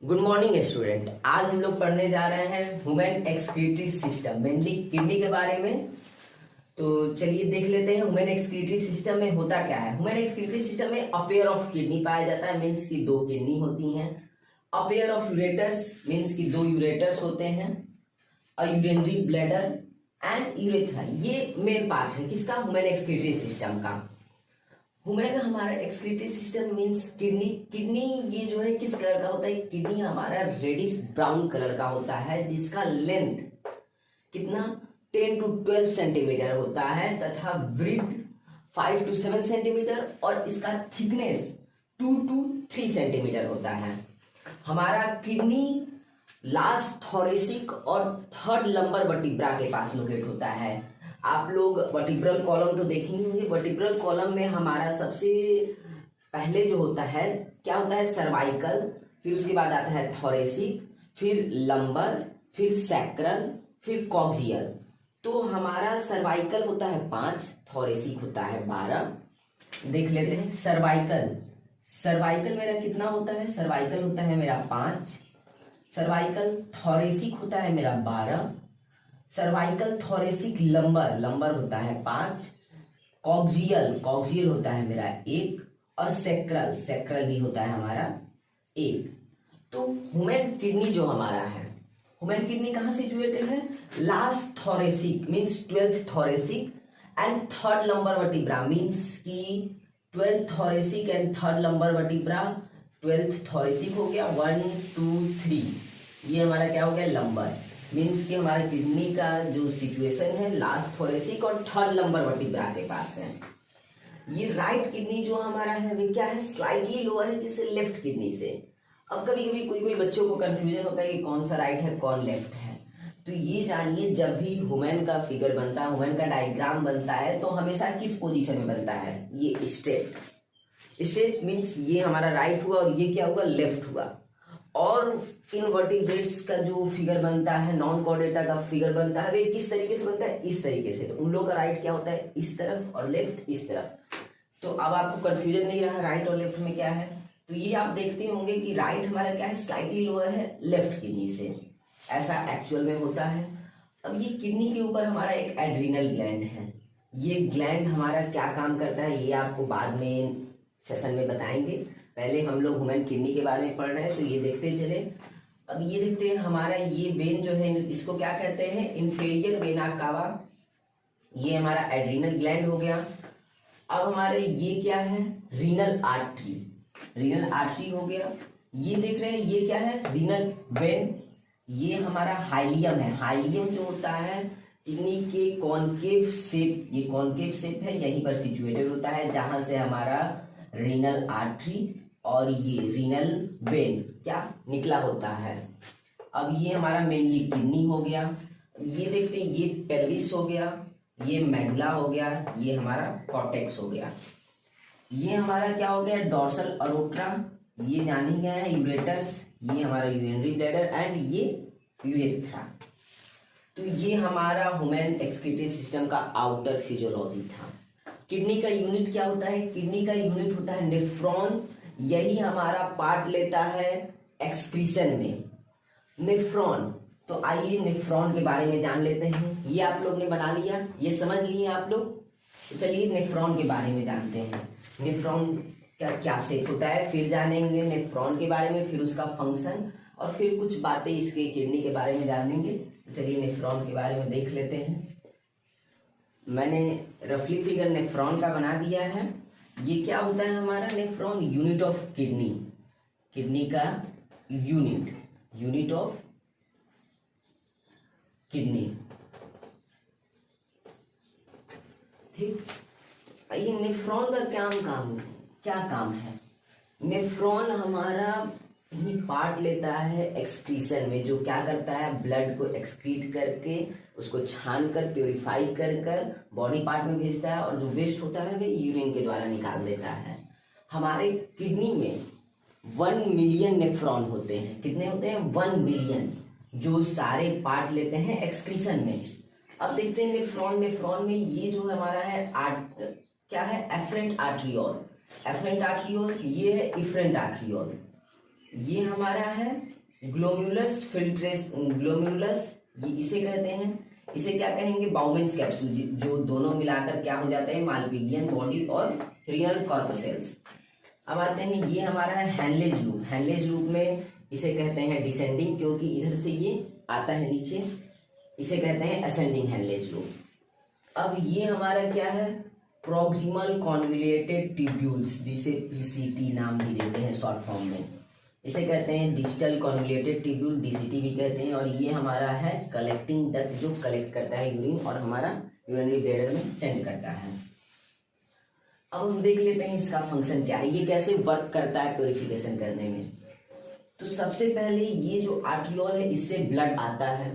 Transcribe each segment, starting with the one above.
Good morning student. आज हम लोग पढ़ने जा रहे हैं human excretory system, mainly kidney के बारे में। तो चलिए देख लेते हैं ह्यूमन एक्सक्रीटरी सिस्टम में होता क्या है। ह्यूमन एक्सक्रीटरी सिस्टम में अ पेयर ऑफ किडनी पाया जाता है, मीन्स की दो किडनी होती हैं। A pair of ureters means की दो यूरेटर्स होते हैं। अ यूरिनरी ब्लैडर एंड यूरेथ्रा, ये मेन पार्ट है किसका, ह्यूमन एक्सक्रीटरी सिस्टम का। ह्यूमन हमारा excretory system means kidney. Kidney ये जो है किस कलर का होता है, किडनी हमारा रेडिश ब्राउन कलर का होता है, जिसका लेंथ कितना 10 to 12 सेंटीमीटर होता है तथा ब्रीड 5 to 7 सेंटीमीटर और इसका थिकनेस 2 to 3 सेंटीमीटर होता है। हमारा किडनी लास्ट थोरेसिक और थर्ड लंबर वर्टिब्रा के पास लोकेट होता है। आप लोग वर्टिब्रल कॉलम तो देखे ही होंगे। वर्टिब्रल कॉलम में हमारा सबसे पहले जो होता है क्या होता है, सर्वाइकल, फिर उसके बाद आता है थोरेसिक, फिर लंबर, फिर सैक्रल, फिर कॉक्सियल। तो हमारा सर्वाइकल होता है 5, थोरेसिक होता है 12। देख लेते हैं सर्वाइकल। सर्वाइकल मेरा कितना होता है, सर्वाइकल होता है मेरा 5। सर्वाइकल थोरेसिक होता है मेरा 12। सर्वाइकल थोरेसिक लंबर, लंबर होता है 5। कॉक्सियल, कॉक्सियल होता है मेरा 1 और सेक्रल, सेक्रल भी होता है हमारा 1। तो ह्यूमन किडनी जो हमारा है, ह्यूमन किडनी कहाँ सिचुएटेड है, last thoracic means 12th thoracic and third lumbar vertebra means की 12th thoracic and third lumbar vertebra. 12th thoracic हो गया 1 2 3, ये हमारा क्या हो गया लंबर, मीन्स कि हमारे किडनी का जो सिचुएशन है लास्ट थोरेसिक और थर्ड लंबर वर्टिब्रा के पास है। ये राइट किडनी जो हमारा है वे क्या है, स्लाइटली लोअर है किससे, लेफ्ट किडनी से। अब कभी कभी कोई कोई बच्चों को कंफ्यूजन होता है कि कौन सा राइट है कौन लेफ्ट है। तो ये जानिए, जब भी ह्यूमन का फिगर बनता है, ह्यूमन का डायग्राम बनता है, तो हमेशा किस पोजीशन में बनता है, ये स्ट्रेट। स्ट्रेट मीन्स ये हमारा राइट हुआ और ये क्या हुआ, लेफ्ट हुआ। और इनवर्टिब्रेट्स का जो फिगर बनता है, नॉन कॉर्डेटा का फिगर बनता है, वे किस तरीके से बनता है, इस तरीके से। तो उन लोगों का राइट क्या होता है, इस तरफ, और लेफ्ट इस तरफ। तो अब आपको कंफ्यूजन नहीं रहा राइट और लेफ्ट में क्या है। तो ये आप देखते होंगे कि राइट हमारा क्या है, स्लाइटली लोअर है लेफ्ट किडनी से, ऐसा एक्चुअल में होता है। अब ये किडनी के ऊपर हमारा एक एड्रीनल ग्लैंड है। ये ग्लैंड हमारा क्या काम करता है ये आपको बाद में सेशन में बताएंगे। पहले हम लोग ह्यूमन किडनी के बारे में पढ़ रहे हैं, तो ये देखते चले। अब ये देखते हैं हमारा ये वेन जो है, इसको क्या कहते हैं, इंफेरियर वेना कावा। ये हमारा एड्रीनल ग्लैंड हो गया। अब हमारे ये क्या है, रीनल आर्टरी, रीनल आर्टरी हो गया। ये देख रहे हैं ये क्या है, रीनल वेन। ये हमारा हाइलियम है। हाइलियम जो होता है किडनी के कॉनकेव शेप, ये कॉनकेव शेप है, यहीं पर सिचुएटेड होता है, जहां से हमारा रीनल आर्टरी और ये रीनल वेन क्या निकला होता है। अब ये हमारा मेनली किडनी हो गया। ये देखते हैं ये पेल्विस हो गया, ये मेडुला हो गया, ये हमारा कॉर्टेक्स हो गया। ये हमारा क्या हो गया, डॉर्सल अरोट्रा, ये जानी गया है यूरेटर्स, ये हमारा यूरिनरी ब्लैडर एंड ये यूरेथ्रा। तो ये हमारा ह्यूमन एक्सक्रीटरी सिस्टम का आउटर फिजियोलॉजी था। किडनी का यूनिट क्या होता है, किडनी का यूनिट होता है नेफ्रॉन। यही हमारा पार्ट लेता है एक्सक्रीशन में, नेफ्रॉन। तो आइए नेफ्रॉन के बारे में जान लेते हैं। ये आप लोग ने बना लिया, ये समझ लिए आप लोग। तो चलिए नेफ्रॉन के बारे में जानते हैं। नेफ्रॉन का क्या शेप होता है, फिर जानेंगे नेफ्रॉन के बारे में, फिर उसका फंक्शन, और फिर कुछ बातें इसके किडनी के बारे में जानेंगे। तो चलिए नेफ्रॉन के बारे में देख लेते हैं। मैंने रफली फिगर नेफ्रॉन का बना दिया है। ये क्या होता है हमारा nephron, unit of kidney, kidney का यूनिट, यूनिट ऑफ किडनी। ठीक, ये नेफ्रॉन का क्या काम है। नेफ्रॉन हमारा ही पार्ट लेता है एक्सक्रीशन में, जो क्या करता है, ब्लड को एक्सक्रीट करके उसको छान कर प्योरीफाई कर बॉडी पार्ट में भेजता है, और जो वेस्ट होता है वे यूरिन के द्वारा निकाल देता है। हमारे किडनी में 1 मिलियन नेफ्रॉन होते हैं। कितने होते हैं, 1 मिलियन, जो सारे पार्ट लेते हैं एक्सक्रीशन में। अब देखते हैं नेफ्रॉन। नेफ्रॉन में ये जो हमारा है क्या है, एफरेंट आर्ट्रियोल, एफरेंट आर्ट्रियोल, ये है इफरेंट आर्ट्रियोल। ये हमारा है ग्लोम्युलस ग्लोम्युलस, ये इसे कहते हैं। इसे क्या कहेंगे, बाउमेंस कैप्सूल, जो दोनों मिलाकर क्या हो जाते हैं, मालपिगियन बॉडी और रियल कॉर्पसेल्स। अब आते हैं, ये हमारा है हैनलेज लूप। हैनलेज लूप में इसे कहते हैं डिसेंडिंग, क्योंकि इधर से ये आता है नीचे, इसे कहते हैं असेंडिंग हैनलेज लूप। अब ये हमारा क्या है, प्रॉक्सिमल कॉन्वोल्यूटेड ट्यूब्यूल्स, जिसे पीसीटी नाम भी देते हैं शॉर्ट फॉर्म में, इसे कहते हैं डिजिटल कॉन्वोल्यूटेड ट्यूब्यूल, डीसीटी भी कहते हैं। और ये हमारा है कलेक्टिंग डक्ट, जो कलेक्ट करता है यूरिन और हमारा यूरिनरी ब्लैडर में सेंड करता है। अब हम देख लेते हैं इसका फंक्शन क्या है, ये कैसे वर्क करता है प्योरिफिकेशन करने में। तो सबसे पहले ये जो आर्ट्रियोल है, इससे ब्लड आता है।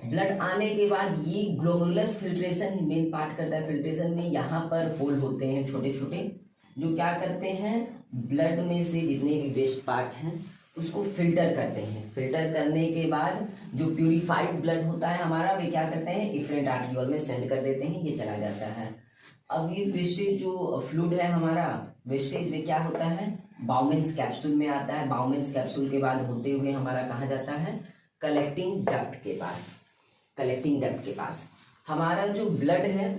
ब्लड आने के बाद ये ग्लोमेरुलस फिल्ट्रेशन मेन पार्ट करता है। फिल्ट्रेशन में यहाँ पर होल होते हैं छोटे छोटे, जो क्या करते हैं, ब्लड में से जितने भी वेस्ट पार्ट हैं उसको फिल्टर करते हैं। फिल्टर करने के बाद जो प्यूरिफाइड ब्लड होता है हमारा, वे क्या करते हैं, इफरेंट आर्ट्रियोल में सेंड कर देते हैं, ये चला जाता है। अब ये वेस्टेज जो फ्लूइड है हमारा, वेस्टेज में क्या होता है, बाउमेंस कैप्सूल में आता है। बाउमेंस कैप्सूल के बाद होते हुए हमारा कहाँ जाता है, कलेक्टिंग डक्ट के पास। कलेक्टिंग डक्ट के पास हमारा जो ब्लड है,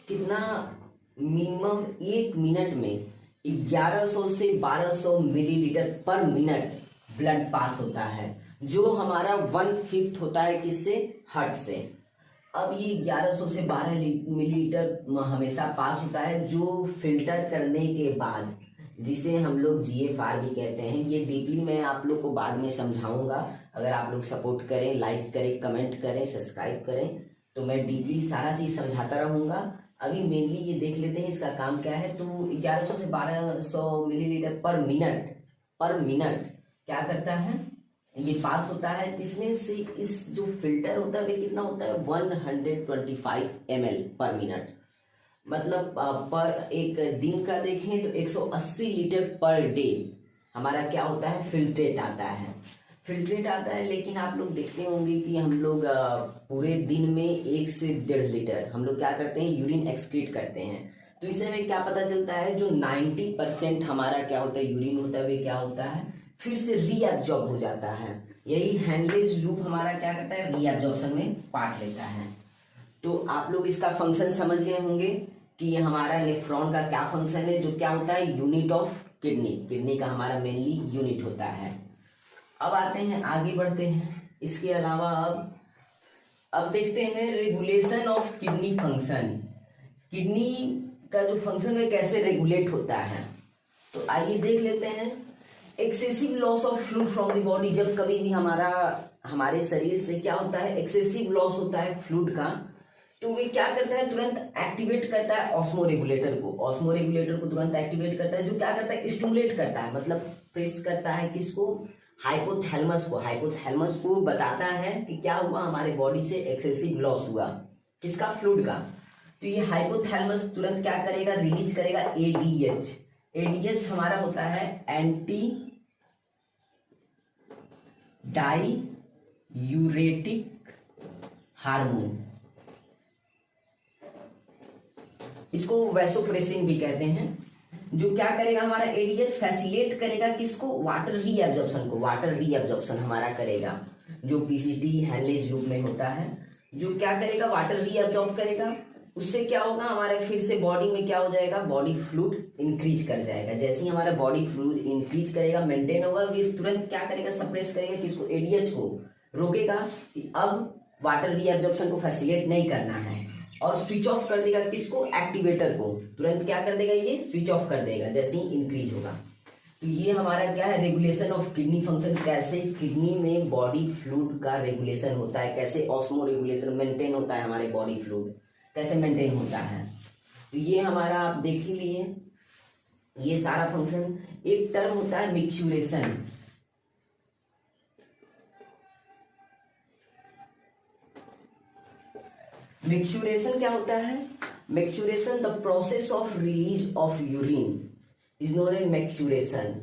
कितना मिनिमम 1 मिनट में 1100 से 1200 मिलीलीटर पर मिनट ब्लड पास होता है, जो हमारा 1/5 होता है किससे, हार्ट से। अब ये 1100 से 12 मिलीलीटर हमेशा पास होता है, जो फिल्टर करने के बाद, जिसे हम लोग GFR भी कहते हैं। ये डीपली मैं आप लोग को बाद में समझाऊंगा। अगर आप लोग सपोर्ट करें, लाइक करें, कमेंट करें, सब्सक्राइब करें, तो मैं डीपली सारा चीज समझाता रहूंगा। अभी मेनली ये देख लेते हैं इसका काम क्या है। तो 1100 से 1200 मिलीलीटर पर मिनट क्या करता है, ये पास होता है। जिसमें से इस जो फिल्टर होता है वे कितना होता है, 125 ml पर मिनट। मतलब पर एक दिन का देखें तो 180 लीटर पर डे हमारा क्या होता है, फिल्ट्रेट आता है। फिल्ट्रेट आता है, लेकिन आप लोग देखते होंगे कि हम लोग पूरे दिन में 1 से 1.5 लीटर हम लोग क्या करते हैं, यूरिन एक्सक्रीट करते हैं। तो इससे हमें क्या पता चलता है, जो 90% हमारा क्या होता है, यूरिन होता है, वे क्या होता है, फिर से रीअब्जॉर्ब हो जाता है। यही हैनलेज लूप हमारा क्या करता है, रीअब्जॉर्प्शन में पार्ट लेता है। तो आप लोग इसका फंक्शन समझ गए होंगे कि हमारा नेफ्रॉन का क्या फंक्शन है, जो क्या होता है, यूनिट ऑफ किडनी। किडनी का हमारा मेनली यूनिट होता है। अब आते हैं, आगे बढ़ते हैं। इसके अलावा अब देखते हैं regulation of kidney function. Kidney का जो फंक्शन है कैसे रेगुलेट होता है, तो आइए देख लेते हैं। Excessive loss of fluid from the body, जब कभी भी हमारे शरीर से क्या होता है, एक्सेसिव लॉस होता है फ्लूइड का, तो वे क्या करता है, तुरंत एक्टिवेट करता है ऑस्मो रेगुलेटर को। ऑस्मो रेगुलेटर को तुरंत एक्टिवेट करता है, जो क्या करता है, स्टिमुलेट करता है, मतलब प्रेस करता है किसको, हाइपोथैलेमस को। हाइपोथैलेमस को बताता है कि क्या हुआ, हमारे बॉडी से एक्सेसिव लॉस हुआ, किसका, फ्लूइड का। तो ये हाइपोथैलेमस तुरंत क्या करेगा, रिलीज करेगा ADH। ADH हमारा होता है एंटी डाईयूरेटिक हार्मोन, इसको वैसोप्रेसिन भी कहते हैं। जो क्या करेगा, हमारा ADH फैसिलेट करेगा किसको, वाटर रीअब्जॉर्प्शन को। वाटर रीअब्जॉर्प्शन हमारा करेगा, जो PCT हैनलेज लूप में होता है, जो क्या करेगा, वाटर रीअब्जॉर्ब करेगा। उससे क्या होगा, हमारे फिर से बॉडी में क्या हो जाएगा, बॉडी फ्लूइड इंक्रीज कर जाएगा। जैसे ही हमारा बॉडी फ्लूइड इंक्रीज करेगा, मेंटेन होगा, ये तुरंत क्या करेगा, सप्रेस करेगा किसको, ADH को, रोकेगा कि अब वाटर रीअब्जॉर्प्शन को फैसिलेट नहीं करना है, और स्विच ऑफ कर देगा किसको, एक्टिवेटर को। तुरंत क्या कर देगा, ये स्विच ऑफ कर देगा जैसे ही इंक्रीज होगा। तो ये हमारा क्या है, रेगुलेशन ऑफ किडनी फंक्शन। कैसे किडनी में बॉडी फ्लूइड का रेगुलेशन होता है, कैसे ऑस्मो रेगुलेशन मेंटेन होता है, हमारे बॉडी फ्लूइड कैसे मेंटेन होता है। तो ये हमारा आप देख ही लिए, ये सारा फंक्शन। एक टर्म होता है मिक्सुरेशन। मिक्सुरेशन क्या होता है, micturition the process of release of urine is known as micturition.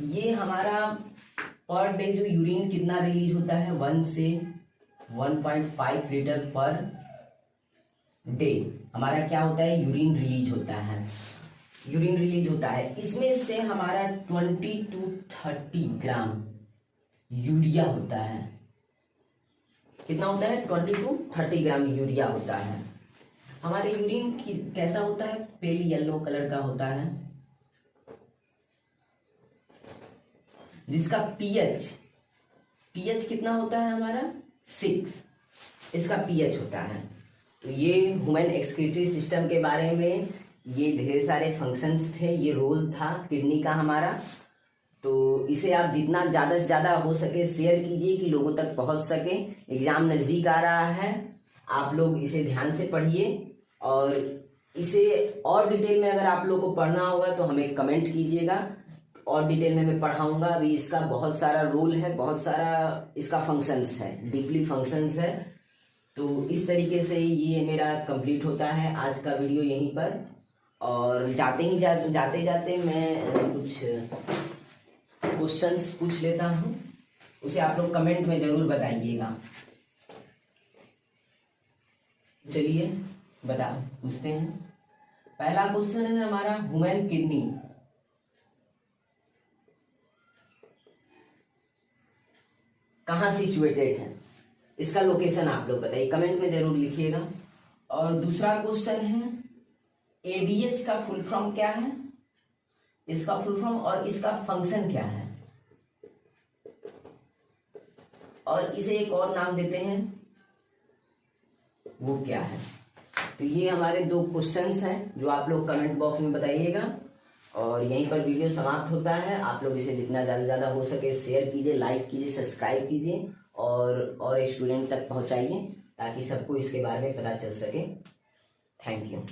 ये हमारा पर डे जो यूरिन कितना रिलीज होता है, 1 से 1.5 लीटर पर डे हमारा क्या होता है, यूरिन रिलीज होता है। यूरिन रिलीज होता है। इसमें से हमारा 20 to 30 ग्राम यूरिया होता है। कितना होता है? 20 to 30 ग्राम यूरिया होता है। हमारे यूरिन कैसा होता है? पेल येलो कलर का होता है, जिसका पीएच कितना होता है हमारा? 6 इसका पीएच होता है। तो ये ह्यूमन एक्सक्रीटरी सिस्टम के बारे में ये ढेर सारे फंक्शंस थे, ये रोल था किडनी का हमारा। तो इसे आप जितना ज़्यादा से ज़्यादा हो सके शेयर कीजिए कि लोगों तक पहुंच सके। एग्जाम नज़दीक आ रहा है, आप लोग इसे ध्यान से पढ़िए और इसे और डिटेल में अगर आप लोग को पढ़ना होगा तो हमें कमेंट कीजिएगा, और डिटेल में मैं पढ़ाऊंगा। अभी इसका बहुत सारा रोल है, बहुत सारा इसका फंक्शंस है, डीपली फंक्शंस है। तो इस तरीके से ये मेरा कंप्लीट होता है आज का वीडियो यहीं पर। और जाते जाते मैं कुछ क्वेश्चंस पूछ लेता हूँ, उसे आप लोग कमेंट में जरूर बताइएगा। चलिए पूछते हैं। पहला क्वेश्चन है हमारा, ह्यूमन किडनी कहाँ सिचुएटेड है? इसका लोकेशन आप लोग बताइए, कमेंट में जरूर लिखिएगा। और दूसरा क्वेश्चन है, एडीएच का फुल फॉर्म क्या है? इसका फुल फॉर्म और इसका फंक्शन क्या है? और इसे एक और नाम देते हैं, वो क्या है? तो ये हमारे 2 क्वेश्चंस हैं जो आप लोग कमेंट बॉक्स में बताइएगा। और यहीं पर वीडियो समाप्त होता है। आप लोग इसे जितना ज़्यादा से ज़्यादा हो सके शेयर कीजिए, लाइक कीजिए, सब्सक्राइब कीजिए और स्टूडेंट तक पहुंचाइए ताकि सबको इसके बारे में पता चल सके। Thank you.